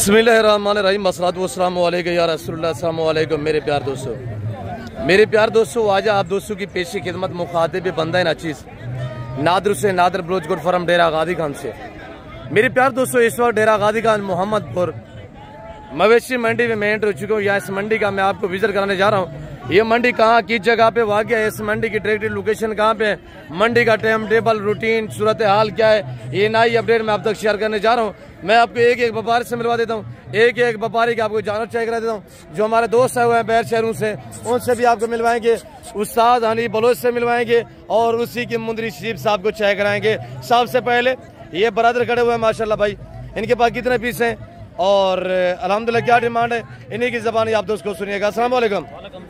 बिस्मिल्लाहिर्रहमानिर्रहीम अस्सलातु वस्सलामु अलैका या रसूलुल्लाह अस्सलामु अलैकुम। मेरे प्यार दोस्तों आज आप दोस्तों की पेशी खिदमत मुखातिब बंदा नाचीज नादर से नादर बलोच गुड फरम डेरा गादी खान से। मेरे प्यार दोस्तों इस वक्त डेरा गादी खान मोहम्मदपुर मवेशी मंडी में मैं एंटर हो चुका हूँ। यहाँ इस मंडी का मैं आपको विजिट कराने जा रहा हूँ। ये मंडी कहाँ किस जगह पे वाक़या है, इस मंडी की डायरेक्ट लोकेशन कहाँ पे है, मंडी का टाइम टेबल रूटीन सूरत हाल क्या है, ये नई अपडेट मैं आप तक शेयर करने जा रहा हूँ। मैं आपको एक एक व्यापारी से मिलवा देता हूँ, एक एक व्यापारी की आपको जानवर चेक करा देता हूँ। जो हमारे दोस्त आए हुए हैं बैर शहरों से उनसे भी आपको मिलवाएंगे, उस्ताद हनी बलोच से मिलवाएंगे और उसी के मुंदरी शरीफ साहब को चेक कराएंगे। सबसे पहले ये बरादर खड़े हुए हैं माशाल्लाह भाई, इनके पास कितने पीस हैं और अल्हम्दुलिल्लाह क्या डिमांड है, इन्हीं की ज़बान आप दोस्त को सुनिएगा। अस्सलाम वालेकुम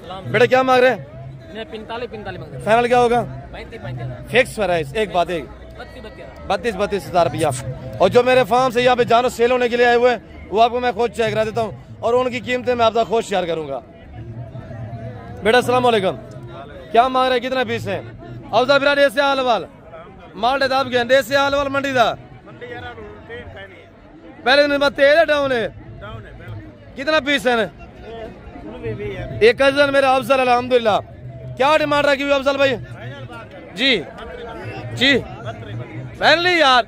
बेटा, क्या मांग रहे हैं? 45 फाइनल क्या होगा? 35 फिक्स प्राइस, एक बात एक 32 हज़ार रुपया। और जो मेरे फार्म से यहाँ पे जानवर सेल होने के लिए आए हुए हैं वो आपको मैं खुद चेक करा देता हूँ और उनकी कीमतें मैं आपका खुद शेयर करूंगा। बेटा अस्सलाम वालेकुम, क्या मांग रहे हैं, कितने पीस हैं? अफजल बिरा देसी हाल वाल माल दाब गया देसी हाल वाल मंडी दा पहले दिन तेज है डाउन है, कितना पीस है? एक कजन मेरा अफजल अल्हम्दुलिल्लाह। क्या डिमांड रखी हुई अफजल भाई? जी जी फाइनली यार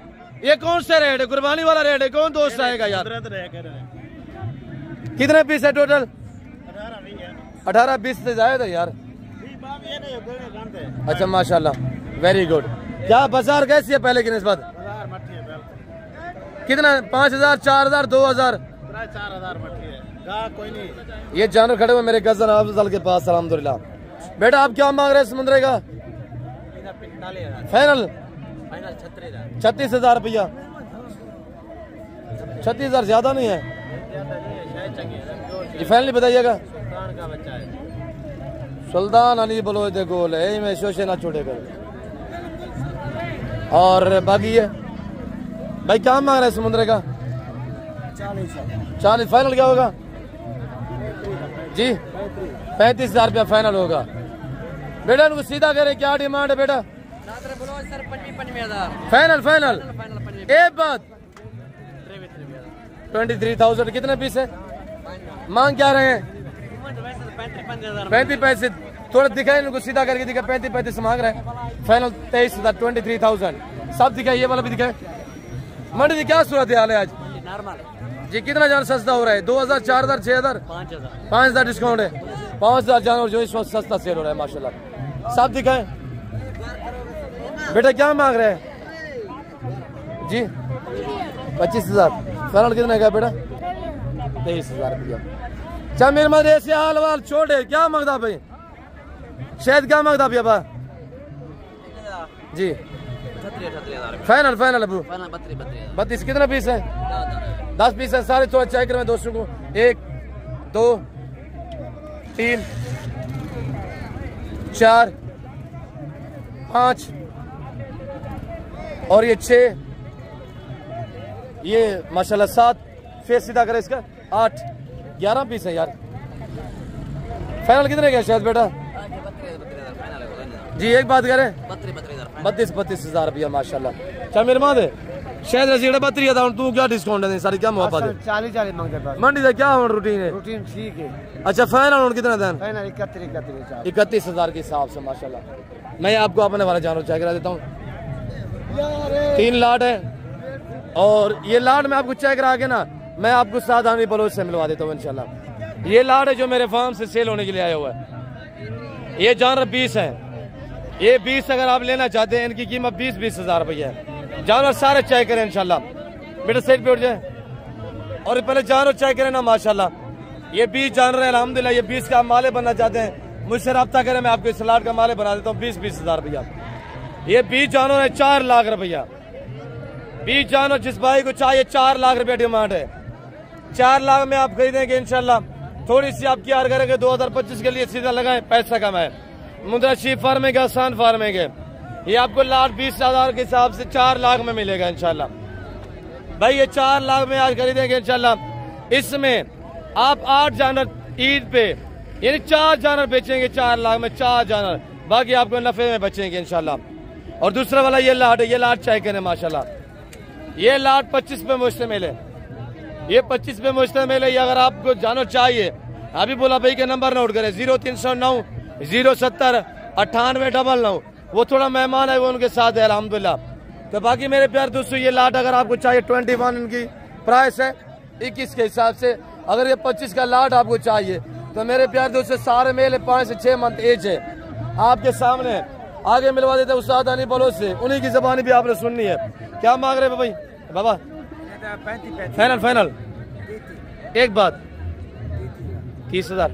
ये कौन सा रेट है, कुर्बानी वाला रेट है, कौन दोस्त आएगा यार? कितने पीस है टोटल? 18-20 से ज्यादा है यार। अच्छा माशाल्लाह वेरी गुड। क्या बाजार कैसी है पहले की निस्बत? कितना? 5,000 4,000 2,000 कोई नहीं। ये जानवर खड़े हुए मेरे कजन अफजल के पास अल्हम्दुलिल्लाह। बेटा आप क्या मांग रहे हैं समुद्रे का? फाइनल 36,000 रुपया। 36,000 ज्यादा नहीं है? ये फाइनली बताइएगा। सुल्तान अली बोलो दे गोल है मैं शोशे ना छोड़ेगा। और बाकी ये भाई क्या मांग रहे हैं समुद्र का? 40 फाइनल क्या होगा जी? 35,000 रुपया फाइनल होगा। बेटा उनको सीधा करे क्या डिमांड है बेटा? फाइनल फाइनल एक बात 23,000। कितने पीस है? मांग क्या रहे हैं? 35 थोड़ा दिखाए इनको सीधा करके दिखा। 35 मांग रहे हैं। फाइनल 23,000 23,000 सब दिखाए। ये वाला भी दिखाए। मंडी की क्या सूरत हाल है आज? जी कितना जानवर सस्ता हो रहा है? 2,000 4,000 6,000 5,000 डिस्काउंट है। 5,000 जानवर जो इस वक्त सस्ता सेल हो रहा है माशाल्लाह। सब दिखाए। बेटा क्या मांग रहे हैं जी? 25,000 फाइनल कितने का बेटा? 23,000 रुपया। अच्छा मेरे मत ऐसे हाल वाल छोड़े क्या मांगता भाई? शायद क्या मांगता भैया बा जी? Final final Abu 32। कितना पीस है? 10 पीस है। सारे थोड़ा चेक करें दोस्तों को। 1 2 3 4 5 और ये 6 ये माशाल्लाह 7 फेस सीधा करे इसका 8 11 पीस है यार। फाइनल कितने का शायद बेटा जी? एक बात करें 32 हज़ार रुपया माशाल्लाह। चल मेरे माँ दे शायद रसीड़ा 32 था। तू क्या डिस्काउंट है सारी क्या मुआफा है? 40 मांगते मंडी का क्या रूटीन है? रूटीन ठीक है। अच्छा फाइनल कितना दें? फाइनल 31,000 के हिसाब से माशाल्लाह। मैं आपको अपने वाला जानवर चेक करा देता हूँ। 3 लाट है और ये लाट में आपको चेक करा के ना मैं आपको साधारण बलोच से मिलवा देता हूँ इंशाल्लाह। ये लाट है जो मेरे फार्म से सेल होने के लिए आया हुआ है। ये जानवर 20 है। ये 20 अगर आप लेना चाहते हैं इनकी कीमत 20 हज़ार रुपया है। जानवर सारे चेक करें इंशाल्लाह। बेटा सेट पे उठ जाए और पहले जानवर चेक करें ना माशाल्लाह। ये 20 जानवर है अल्हम्दुलिल्लाह। ये 20 का माले बनना चाहते हैं मुझसे रब्ता करें, मैं आपको इस लाट का माले बना देता हूँ 20 हज़ार रुपया। ये 20 जानवर है 4 लाख रुपया। 20 जानवर जिस भाई को चाहिए 4 लाख रुपया डिमांड है। 4 लाख में आप खरीदेंगे इंशाल्लाह। थोड़ी सी आप क्या करेंगे 2025 के लिए सीधा लगाएं, पैसा कमाए। मुद्रा शीप फार्मिंग आसान फार्मिंग है। ये आपको लाट 20,000 के हिसाब से 4 लाख में मिलेगा इंशाल्लाह। भाई ये 4 लाख में आज खरीदेंगे इंशाल्लाह। इसमें आप 8 जानवर ईद पे यानी 4 जानवर बेचेंगे 4 लाख में 4 जानवर, बाकी आपको नफे में बचेंगे इंशाल्लाह। और दूसरा वाला ये लाट है, ये लाट चेक करें माशाल्लाह। ये लाट 25 पे मुझसे मिले। ये 25 पे मुश्तमिल है। अगर आपको जानवर चाहिए अभी बोला भाई के नंबर नोट करें 0309 070 9899। वो थोड़ा मेहमान है वो उनके साथ है अल्हम्दुलिल्लाह। तो बाकी मेरे प्यार दोस्तों ये लाट अगर आपको चाहिए 21 इनकी प्राइस है 21 के हिसाब से। अगर ये 25 का लाट आपको चाहिए तो मेरे प्यार दोस्तों सारे मेले 5 से 6 मंथ एज है आपके सामने। आगे मिलवा देते हैं उस्ताद अली बलोच से, उन्हीं की जबानी भी आपने सुननी है। क्या मांग रहे भाई बाबा? फाइनल फाइनल एक बात 30,000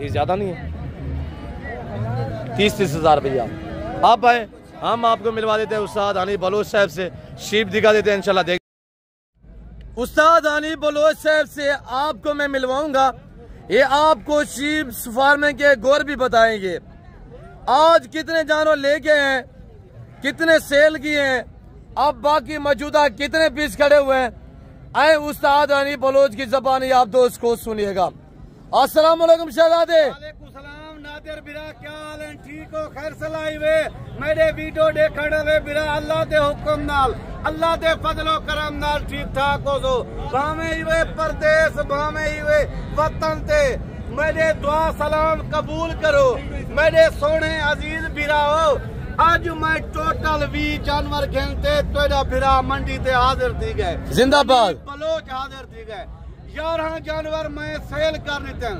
ये ज्यादा नहीं है 30,000 भैया आप आए हम आपको मिलवा देते हैं उस्ताद अली बलोच साहब से। शीप दिखा देते हैं इंशाल्लाह। देख उस्ताद अली बलोच साहब से आपको मैं मिलवाऊंगा। ये आपको शीप फार्मिंग के गौर भी बताएंगे। आज कितने जानवर लेके हैं, कितने सेल किए हैं, अब बाकी मौजूदा कितने पीस खड़े हुए हैं। आए उस्ताद अली बलोच की जबानी आप दोस्त को सुनिएगा। अस्सलाम वालेकुम शहजादे। नादिर बिरा क्या हाल है? ठीक हो? खैर सलाई वे मेरे वीडियो देखने वे बिरा अल्लाह दे हुक्म नाल अल्लाह दे फजलो करम नाल ठीक ठाक हो सो भावे वे परदेश भावे वे वतन ते मेरे दुआ सलाम कबूल करो मेरे सोने अजीज बिराओ। आज मैं टोटल 20 जानवर गिनते तेरा बिरा मंडी ते हाजिर थी गए जिंदाबाद बलोच हाजिर थी गए। 11 जानवर मैं सेल कर देते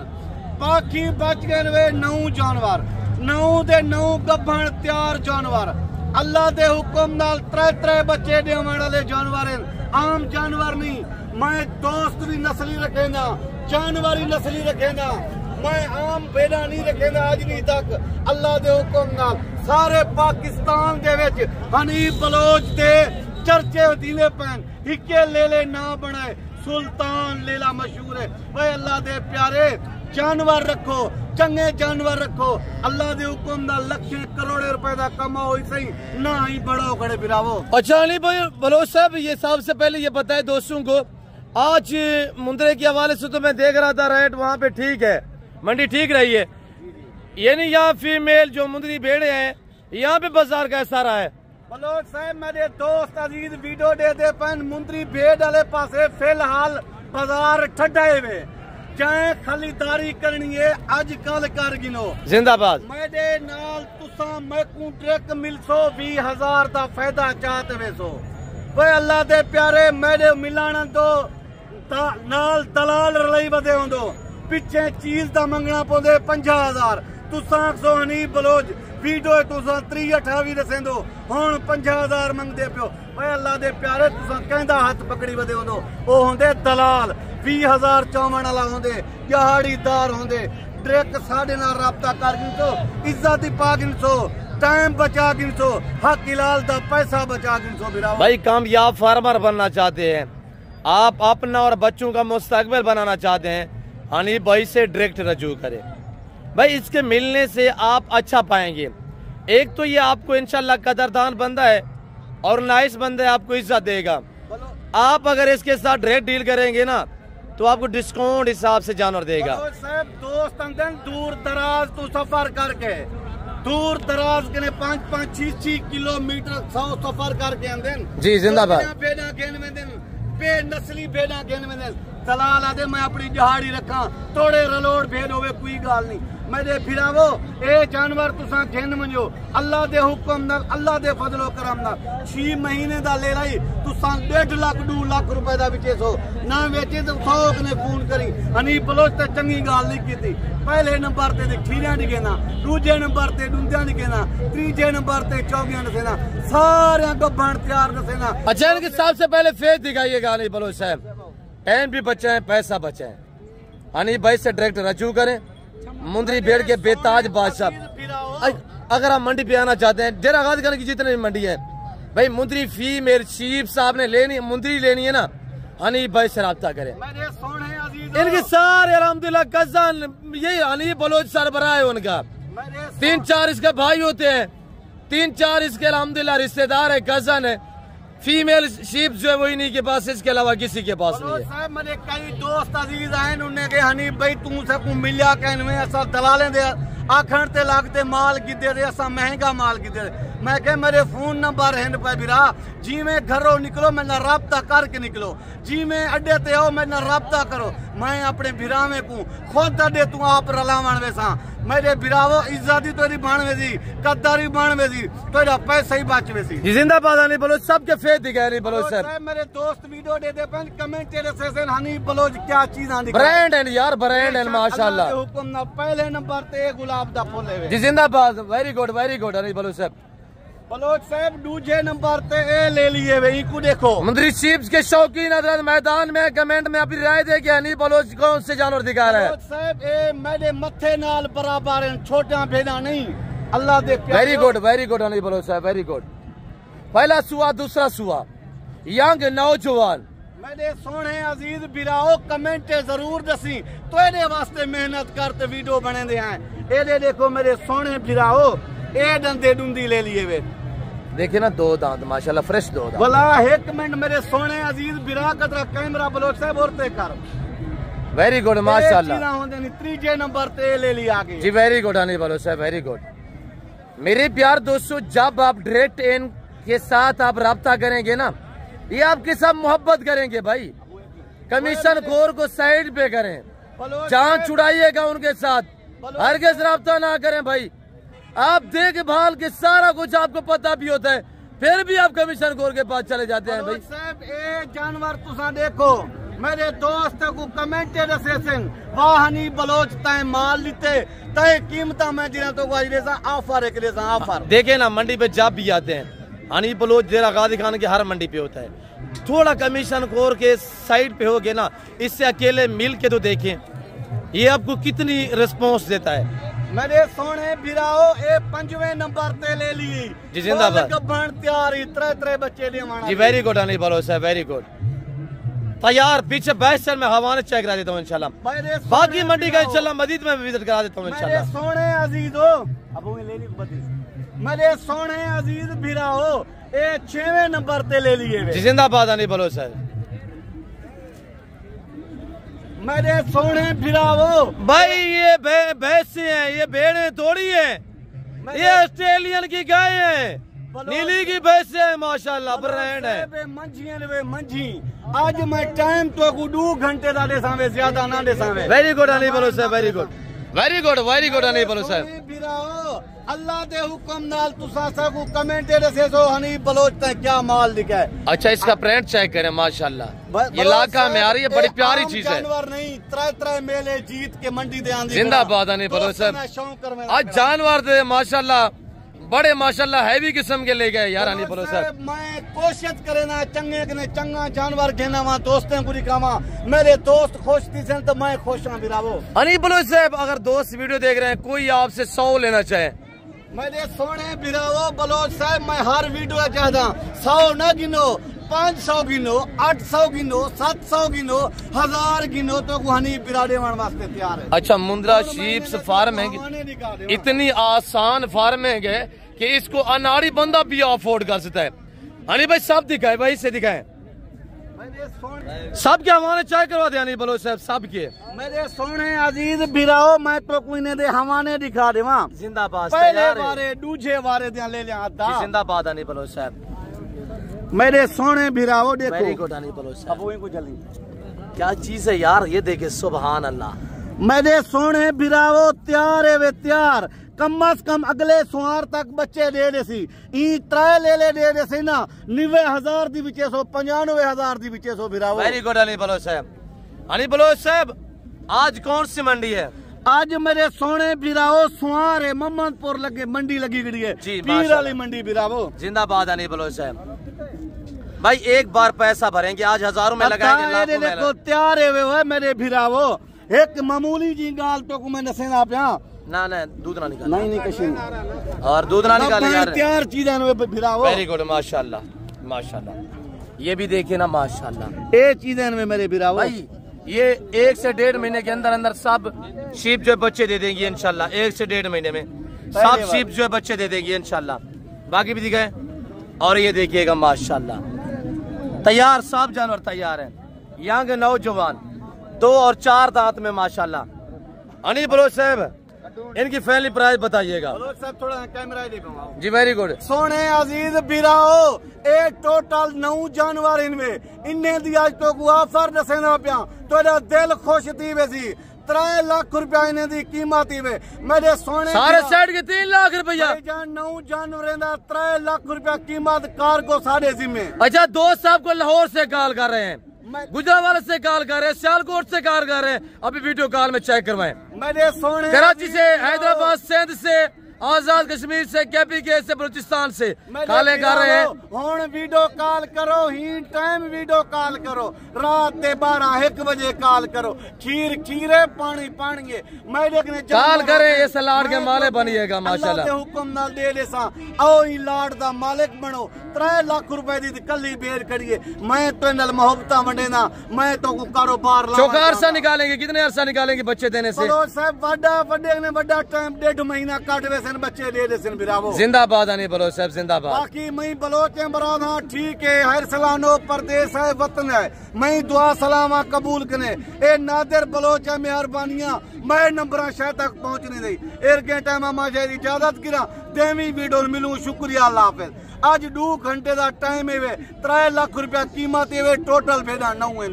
बाकी बच गए वे 9 जानवर 9 दे 9 गब्बन तैयार जानवर अल्लाह दे हुक्म नाल 3 बच्चे देवन वाले जानवर हैं। आम जानवर नहीं मैं दोस्त भी नस्ली रखेंदा जानवर ही नस्ली रखेंदा मैं आम बेड़ा नहीं रखेंदा आज नहीं तक अल्लाह दे हुक्म नाल। सारे पाकिस्तान दे विच हनीफ बलोच दे चर्चे दीवे पैन हिक्के लेले ना बनाए सुल्तान लेला मशहूर है। भाई अल्लाह दे प्यारे जानवर रखो चंगे जानवर रखो अल्लाह दे हुक्म दा लखें करोड़े रुपए दा कमाओ सही ना ही बड़ो खड़े फिरावो। अच्छा अली भाई बलोच साहब ये सबसे पहले ये बताए दोस्तों को आज मुंद्रे के हवाले से तो मैं देख रहा था रेट वहाँ पे ठीक है मंडी ठीक रही है। ये नहीं यहाँ फीमेल जो मुंदरी भेड़े हैं यहाँ पे बाजार कैसा रहा है? बलोच साहब मेरे दोस्त अजीज वीडियो दे दे पन मुंदरी भेड़ वाले पासे फिलहाल बाजार ठड्डा हुए चाहे खरीदारी करनी है अज कल कर गिनो जिंदाबाद। मेरे नाल तुसा मैकू ट्रक मिलसो 20,000 दा फायदा चाहते वेसो भाई अल्लाह दे प्यारे मेरे मिलाना तो नाल दलाल रलाई बदे होंदो पिछे चीज दा मंगना पौंदे 50,000 तुसा सो हनीफ बलोच वीडियो तुसा 30-28 दसेंदो हुन 50,000 मंगदे पियो भाई अल्लाह दे प्यारे तुसा कहंदा हाथ पकड़ी बदे होंदो ओ होंदे दलाल 20,000 चौवन वाला होंदे दिहाड़ीदार होंदे डायरेक्ट साडे नाल राब्ता कर गिनसो इज्जत पा गिनसो टाइम बचा गिनसो हक हिलाल दा पैसा बचा गिनसो बिराओ। भाई कामयाब फार्मर बनना चाहते हैं आप अपना और बच्चों का मुस्तकबिल बनाना चाहते हैं हनीफ भाई से डायरेक्ट रजू करें भाई इसके मिलने से आप अच्छा पाएंगे। एक तो ये आपको इंशाल्लाह कदरदान बंदा है और नाइस बंदा है आपको इज्जत देगा। आप अगर इसके साथ डायरेक्ट डील करेंगे ना तो आपको डिस्काउंट हिसाब से जानवर देगा। साहब दोस्त अंदर दूर दराज तो सफर करके दूर दराज के 5-6 किलोमीटर 100 सफर करके अंदर जी जिंदाबाद बेड़ा गेन में दिन बेनस्ली बेड़ा गेन में दिन दलाल आदे मैं अपनी दिहाड़ी रखा थोड़े रलोड़ भेद होवे कोई गाल नहीं मेरे फिरावो ए जानवर तुसा गिन मंजो अल्लाह दे हुक्म नाल अल्लाह दे फजलो करम नाल 6 महीने दा ले लाई तुसा 1.5 लाख 2 लाख रुपए दा बेचे सो ना बेचे तो 100 ने फोन करी हनीफ बलोच ते चंगी गाल नहीं कीती। पहले नंबर ते खीरियां दिखेना दूजे नंबर ते डुंदियां दिखेना तीजे नंबर ते चौगियां दसेना सारे गब्बन तैयार दसेना। अच्छा इनके सबसे पहले फेस दिखाइएगा हनीफ बलोच साहब टाइम भी बचाएं पैसा बचाएं हनीफ भाई से डायरेक्ट रजू करें मुंदरी भेड़ के बेताज बादशाह। अगर आप मंडी पे आना चाहते हैं डेरा गाजी खान की जितने भी मंडी है भाई मुंदरी फीमेल शीप साहब ने लेनी मुंदरी लेनी है ना हनीफ भाई से राब्ता करें। इनके सारे अल्हम्दुलिल्लाह कज़न यही हनीफ बलोच सरबराह है उनका 3-4 इसके भाई होते हैं 3-4 इसके अल्हम्दुलिल्लाह रिश्तेदार है कज़न है। फीमेल शीप जो है वो इन्हीं के पास इसके अलावा किसी के पास नहीं है। साहब मेरे कई दोस्त अजीज आए उन्हें के हनीफ भाई तू से को मिलिया कहने में ऐसा दलालें दे आखण ते लागते माल गिदे दे ऐसा महंगा माल गिदे मैं कह मेरे फोन नंबर हैं पे बिरा जी में घरों निकलो मैंने राब्ता करके निकलो जी में अड्डे ते आओ मैंने राब्ता करो मैं अपने बिरावे को खुद अड्डे तू आप रलावण वेसा मेरे बिरावो इज्जती तेरी बाणवे सी कद्दारी बाणवे सी तेरा पैसा ही बचवे सी जिंदाबाद हनी बलोच सबके फेस दिखाए नहीं बलोच सर मेरे दोस्त वीडियो दे दे पन कमेंट तेरे से हनी बलोच क्या चीज आंदी ब्रांड है यार ब्रांड है माशाल्लाह हुक्म ना पहले नंबर ते गुलाब दा फूल है जी जिंदाबाद वेरी गुड हनी बलोच साहब बलोच साहब दूसरे नंबर पे ए ले लिए वे इनको देखो मंदिर चीप्स के शौकीन हजरत मैदान में कमेंट में अपनी राय दे के हनी बलोच कौन से जानवर दिखा रहा है बलोच साहब ए मेरे मथे नाल बराबर हैं छोटा भेदा नहीं अल्लाह they very good Honey Bloch साहब वेरी गुड पहला सुआ दूसरा सुआ यंग नौजवान मेरे सोने अजीज बिराओ कमेंट जरूर दसी तेरे वास्ते मेहनत करते वीडियो बने दे हैं ए देखो मेरे सोने बिराओ ए दंदे डूंदी ले लिए वे देखिए ना दो दांत माशाल्लाह फ्रेश दो दांत भला एक मिनट मेरे सोने अजीज बिरा कतरा कैमरा बलोच साहब और ते कर वेरी गुड माशाल्लाह चीला होंदे नहीं तीसरे नंबर ते ले लिया आगे जी वेरी गुड हनी बलोच साहब वेरी गुड मेरे प्यार दोस्तों जब आप डायरेक्ट इन के साथ आप राब्ता करेंगे ना ये आपके साथ मोहब्बत करेंगे भाई कमीशन खोर को साइड पे करें जान छुड़ाइएगा उनके साथ हरगिज़ राब्ता ना करें भाई आप देखभाल के सारा कुछ आपको पता भी होता है फिर भी आप कमीशन खोर के पास चले जाते हैं भाई साहब ए जानवर तुसा देखो मेरे दोस्त को कमेंट दसे सिंह वाह हनी बलोच तय माल लिते तय कीमत में जिना तो ऑफर एक ऑफर देखे ना मंडी पे जब भी आते हैं हनी बलोच जेरा गाजी खान के हर मंडी पे होता है थोड़ा कमीशन खोर के साइड पे हो गए ना इससे अकेले मिल के तो देखें ये आपको कितनी रिस्पॉन्स देता है मेरे सोने बिराओ ए 5वें नंबर ते ले ली जी जिंदाबाद गब्बन तैयार त्रे बच्चे ले माना जी वेरी गुड हनी बलोच साहब वेरी गुड तैयार पीछे बैठ चल मैं हवाने चेक करा देता हूँ इंशाल्लाह बाकी मंडी का इंशाल्लाह मजीद में विजिट करा देता हूँ इंशाल्लाह सोने अजीजो अब ले ली मेरे सोने अजीज बिराओ ए 6वें नंबर ते ले लिए जी जिंदाबाद हनी बलोच साहब मेरे सोने फिरावो भाई ये भैंसे हैं ये भेड़े थोड़ी है ये ऑस्ट्रेलियन की गाय है नीली की भैंसे है माशाल्लाह ब्रांड है मंझी आज मैं टाइम तो 2 घंटे दा देसावे ज्यादा ना देसावे वेरी गुड हनी बलोच साहब वेरी गुड हनी बलोच साहब अल्लाह दे हुक्म नाल तुसा सबको कमेंट दसे सो हनी बलोच तक क्या माल दिखा है अच्छा इसका प्रिंट चेक करें माशाल्लाह ये लाका में आ रही है बड़ी प्यारी चीज है जानवर नहीं त्रै मेले जीत के मंडी दे आंदी जिंदाबाद हनी बलोच साहब आज जानवर दे माशाल्लाह बड़े माशाल्लाह हैवी किस्म के ले गए यार हनी बलोच साहब मैं कोशिश करे ना चंगे ने चंगा जानवर घेना वा दोस्तें पूरी कामा मेरे दोस्त खुश थी सन तो मैं खुश हां बिरावो हनी बलोच साहब अगर दोस्त वीडियो देख रहे हैं कोई आपसे 100 लेना चाहे मेरे सोने बिरावो बलोच साहब मैं हर वीडियो चाहता 100 ना गिनो 500 गिनो 800 गिनो 700 गिनो 1000 गिनो तो हनी बिराड़े वास्ते तैयार है अच्छा मुंद्रा शीप्स फार्म है इतनी आसान फार्म है कि इसको अनाड़ी बंदा भी अफोर्ड कर सकता है हनी भाई सब दिखाए भाई से दिखाए सब के हमारे चाय करवा दे हनी बलोच साहब सब के मेरे सोने अजीज बिराओ मैं तो कोई ने दे हवाने दिखा देवा जिंदाबाद पहले बारे दूसरे बारे दे ले लिया जिंदाबाद हनी बलोच साहब मेरे सोने बिराओ देखो वेरी गुड हनी बलोच साहब अब इनको जल्दी क्या चीज है यार ये देखे सुभान अल्लाह मेरे सोने बिराओ तैयार है वे तैयार कम से कम अगले सोमवार तक बच्चे दे दे सी ई 3 ले दे सी ना 90,000 दी विचे सो 95,000 दी विचे सो बिराओ वेरी गुड हनी बलोच साहब आज कौन सी मंडी है आज मेरे सोने बिराओ सुहार है मोहम्मदपुर लगे मंडी लगी गई है पीर वाली मंडी बिराओ जिंदाबाद हनी बलोच साहब भाई एक बार पैसा भरेंगे आज हजारों में लगाएंगे देखो तैयार है मेरे बिराओ एक मामूली जी गाल तो को मैं नसे ना पिया ना दूध ना निकाल नहीं कशी और दूध ना निकाले यार तैयार चीजें बिराओ वेरी गुड माशाल्लाह ये भी देखिए ना माशाल्लाह ये चीजें में मेरे बिराओ भाई ये 1 से 1.5 महीने के अंदर सब शीप जो बच्चे दे देंगी इंशाल्लाह 1 से 1.5 महीने में सब शीप जो बच्चे दे देंगी इंशाल्लाह बाकी भी दिखाए और ये देखिएगा माशाल्लाह तैयार सब जानवर तैयार हैं यंग नौजवान 2 और 4 दांत में माशाल्लाह हनी बलोच साहब इनकी फैमिली प्राइस बताइएगा साहब, थोड़ा कैमरा देखो जी। Very good. सोने अजीज बिराओ ए टोटल 9 जानवर इनमें इन्हें दिया तो ऑफर दसेना पिया तो दिल खुश थी वैसी 3 लाख रुपया इन्हें दी कीमत ही मेरे सोने सारे सेट के 3 लाख रुपया 9 जानवरों का 3 लाख रुपया कीमत कार्गो साढ़े जिम्मे। अच्छा, दोस्त साहब को लाहौर से कॉल कर रहे हैं, गुजरावाला से कॉल कर रहे हैं, सियालकोट से कॉल कर रहे हैं, अभी वीडियो कॉल में चेक करवाएं। मेरे सोने कराची से, हैदराबाद, सिंध से, आजाद कश्मीर से, KPK से, बलूचिस्तान से कॉलें कर रहे हैं। हुण वीडियो कॉल करो, ही टाइम वीडियो कॉल करो, रात के 12-1 बजे कॉल करो, खीरे पानी मेरे कॉल करें, ये सलाड के माले बनिएगा माशाल्लाह। हुक्म नाल दे दे सा आओ ही लाड दा मालिक बनो। 3 लाख रुपए दी कली बेर करिए, मैं तो नाल मोहब्बत वंडेना, मैं तो कारोबार ला चौका अरसा निकालेंगे, कितने अरसा निकालेंगे बच्चे देने से? साहब वड्डे ने वड्डा टाइम 1.5 महीना काट वैसे बच्चे दे दे बिरावो। जिंदाबाद आने बलोच साहब, जिंदाबाद। बाकी मैं बलोच बराद हाँ ठीक है, हर सलानो प्रदेश है, वतन है, मैं दुआ सलामा कबूल कने। ए नादिर बलोच है, मेहरबानियां मैं नंबर शायद तक पहुंचने दी एर टाइम मुझे इजाजत गिरा देवी वीडियो मिलूं। शुक्रिया, अल्लाह हाफिज। आज 2 घंटे का टाइम है, 3 लाख रुपया कीमत है, टोटल भेड़ा 9 है।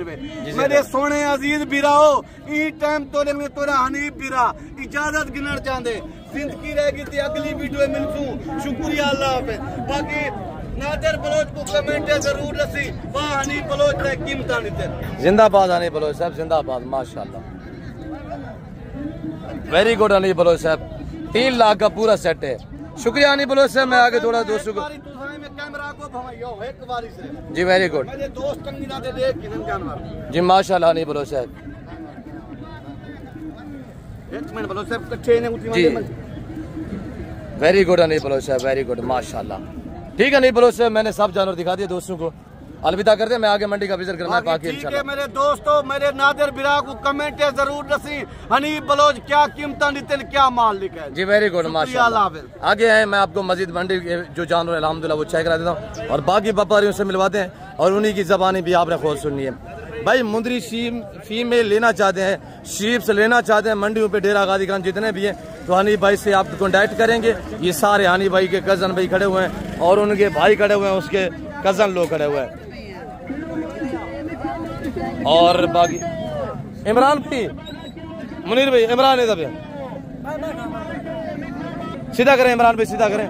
मेरे सोने अजीज बिराओ ई टाइम तोरा हनीफ बिरा इजाजत गिनना चाहते जिंदगी रहेगी थी, अगली वीडियो मिलूं। शुक्रिया, अल्लाह हाफिज। बाकी नादिर बलोच को कमेंट जरूर रसी, वाह हनीफ बलोच ने कीमत नहीं। जिंदाबाद हनीफ बलोच साहब, जिंदाबाद माशाल्लाह। वेरी गुड हनीफ बलोच साहब, 3 लाख का पूरा सेट है। शुक्रिया हनीफ बलोच साहब। मैं आगे थोड़ा दोस्तों को जी वेरी गुड जी माशाल्लाह हनीफ बलोच साहब जी वेरी गुड हनीफ बलोच साहब, वेरी गुड माशाल्लाह। ठीक है हनीफ बलोच साहब, मैंने सब जानवर दिखा दिए दोस्तों को। अलविदा करते हैं, मैं आगे मंडी का विजिट करना बाकी इंशाल्लाह। मेरे दोस्तों, मेरे नादिर बिरा को कमेंट जरूर दसी हनीफ बलोच क्या कीमत देते, क्या माल लिखा है। जी वेरी गुड माशाल्लाह। आगे है, मैं आपको मस्जिद मंडी के जो जानवर अल्हम्दुलिल्लाह वो चेक करा देता हूँ और बाकी व्यापारियों से मिलवाते हैं और उन्हीं की जबानी भी आपने खुद सुननी है। भाई मुंदरी फीमेल लेना चाहते हैं, शीप से लेना चाहते हैं, मंडियों पे डेरा गादी खान जितने भी हैं तो हनीफ भाई से आप कॉन्टैक्ट करेंगे। ये सारे हनीफ भाई के कजन भाई खड़े हुए हैं और उनके भाई खड़े हुए हैं, उसके कजन लोग खड़े हुए हैं। और बाकी इमरान भाई, मुनीर भाई, इमरान इधर सीधा करें, इमरान भाई सीधा करें।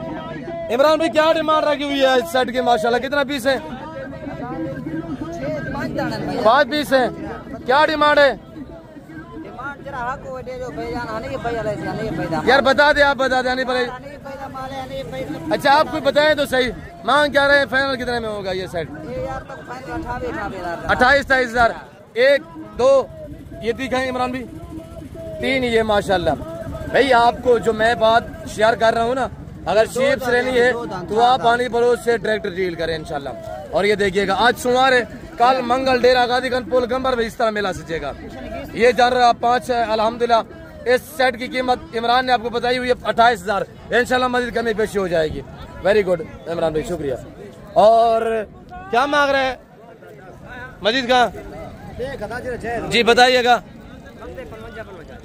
इमरान भाई क्या डिमांड रखी हुई है इस सेट की? माशाल्लाह कितना पीस है? 5 पीस है। क्या डिमांड है यार? बता दे, आप बता दे। अच्छा आप कोई बताएं तो सही, मांग क्या रहे हैं? फाइनल कितने में होगा ये सेट? 28-23 हजार। 1 2 ये दिखाएं इमरान भाई, 3 ये माशाल्लाह। भाई आपको जो मैं बात शेयर कर रहा हूँ ना, अगर शीप से लेनी है तो आप हनीफ बलोच से डायरेक्ट डील करें इंशाल्लाह। और ये देखिएगा आज सोमवार है, कल मंगल डेरा गादीगंज पुल गंबर में इस तरह मेला सजेगा। ये जानवर 5 है अल्हम्दुलिल्लाह। इस सेट की कीमत इमरान ने आपको बताई हुई है 28 हजार। इंशाल्लाह मजीद कमी पेशी हो जाएगी। वेरी गुड इमरान भाई, शुक्रिया। और क्या मांग रहे हैं मजीद का? जी बताइएगा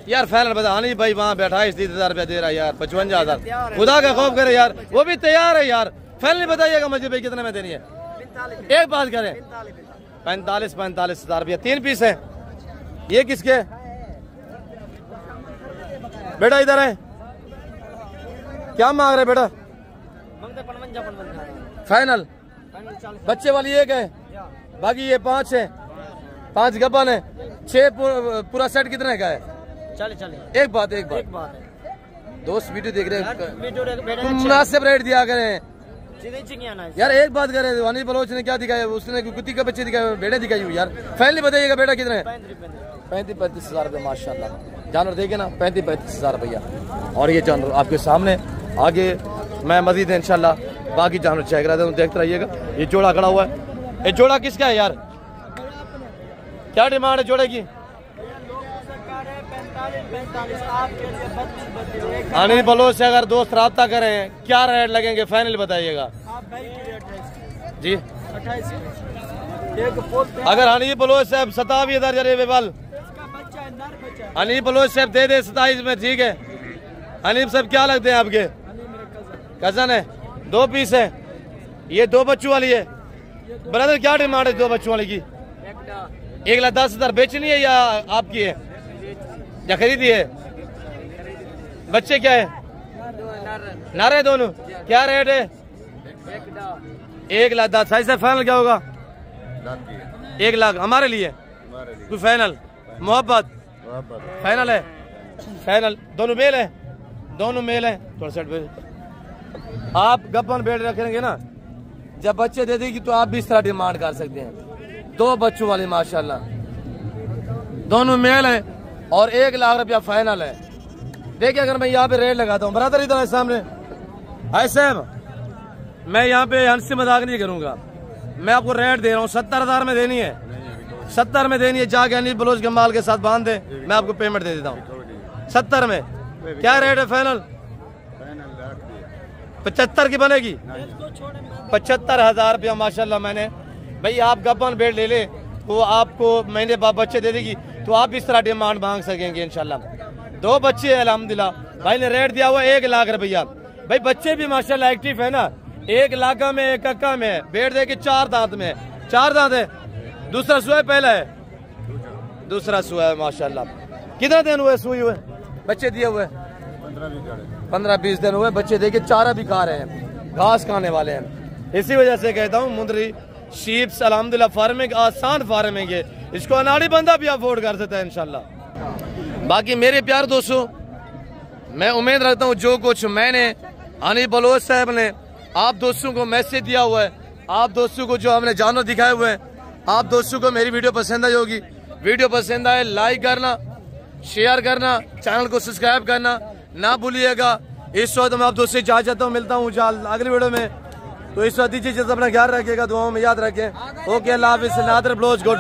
यार, फाइनल बता। हनीफ भाई वहाँ बैठा 28 हजार रुपया दे रहा है यार, 55 हजार। खुदा का खौफ करे यार, वो भी तैयार है यार। फाइनल बताइएगा मजीद भाई कितने में देनी है? एक बात करें, 45 हजार रुपया। 3 पीस है। ये किसके बेटा? इधर है, क्या मांग रहे बेटा? फाइनल बच्चे वाली एक है, बाकी ये 5 है, 5 गब्बन है, 6 पूरा सेट कितने का है? 40। एक बात दोस्त वीडियो देख रहे हैं, मुनासिब रेट दिया करें यार। एक बात करें, हनीफ बलोच ने क्या दिखाया? उसने कुत्ती का बच्चे दिखाए, बेड़े दिखाई हुई यार। फाइनली बताइएगा बेटा कितने? 35 हजार रुपये माशाल्लाह। जानवर देखे ना, 35 हजार रुपया। और ये जानवर आपके सामने आगे मैं मजीद इंशाल्लाह बाकी जानवर चेक करा हूँ, देखते रहिएगा। ये जोड़ा खड़ा हुआ है, ये जोड़ा किसका है यार? क्या डिमांड है जोड़े की? हनीफ बलोच से अगर दोस्त राब्ता करें क्या रेट लगेंगे? फाइनल बताइएगा जी। अगर हनीफ बलोच साहब 27 हजार जरे बेबल हनीफ बलोच साहब दे दे 27 में, ठीक है हनीफ साहब क्या लगते हैं आपके? कजन है। 2 पीस है। ये 2 बच्चों वाली है। ब्रदर क्या डिमांड है 2 बच्चों वाली की? 1,10,000 बेचनी है या आपकी है या खरीदी है? बच्चे क्या है? नारे दोनों। क्या रेट है? 1,10,000। सही से फाइनल क्या होगा? 1 लाख हमारे लिए कोई फाइनल? मोहब्बत फाइनल है। फाइनल। दोनों मेल है? दोनों मेल है। थोड़ा सेट पे आप गप्पन बेड रखेंगे ना, जब बच्चे दे देगी तो आप भी इस तरह डिमांड कर सकते हैं। 2 बच्चों वाली माशाल्लाह, दोनों मेल है और 1 लाख रुपया फाइनल है। देखिए अगर मैं यहाँ पे रेट लगाता हूँ, बराबर इधर है सामने। हाय साहब, मैं यहाँ पे हंसी मजाक नहीं करूंगा, मैं आपको रेट दे रहा हूँ। 70,000 में देनी है, 70 में देनी है। जाके अनिल बलोच के माल के साथ बांध दे, मैं आपको पेमेंट दे देता हूँ 70 में। क्या रेट है फाइनल? 75 की बनेगी। 75,000 रुपया माशाल्लाह। मैंने भाई आप गप्पन बेड ले ले तो आपको महीने बाद बच्चे दे देगी, तो आप इस तरह डिमांड मांग सकेंगे इंशाल्लाह। 2 बच्चे अल्हम्दुलिल्लाह। भाई ने रेट दिया हुआ 1 लाख रुपया। भाई बच्चे भी माशाल्लाह एक्टिव है ना। 1 लाखा में, 1 कक्का में, बेड दे के 4 दांत में, 4 दांत है। दूसरा सुआ पहला है, दूसरा सुआ है माशाल्लाह। कितना दिन हुए सुई हुए? बच्चे दिए हुए 15-20 दिन हुए। बच्चे दे के चारा भी खा रहे हैं, घास खाने वाले हैं। इसी वजह से कहता हूँ मुंदरी शीप्स अल्हम्दुलिल्लाह फार्मिंग आसान फार्मिंग है, इसको अनाड़ी बंदा भी अफोर्ड कर सकता है इंशाल्लाह। बाकी मेरे प्यार दोस्तों, मैं उम्मीद रखता हूँ जो कुछ मैंने अनिल बलोच साहब ने आप दोस्तों को मैसेज दिया हुआ है, आप दोस्तों को जो हमने जानवर दिखाए हुए हैं, आप दोस्तों को मेरी वीडियो पसंद आई होगी। वीडियो पसंद आए लाइक करना, शेयर करना, चैनल को सब्सक्राइब करना ना भूलिएगा। इस वक्त मैं आप दोस्तों से इजाजत हूँ, मिलता हूँ अगली वीडियो में। तो इस वक्त दीजिए, अपना ख्याल रखिएगा, दुआओं में याद रखें। ओके, अल्लाह हाफिज़। नादर बलोच गुड।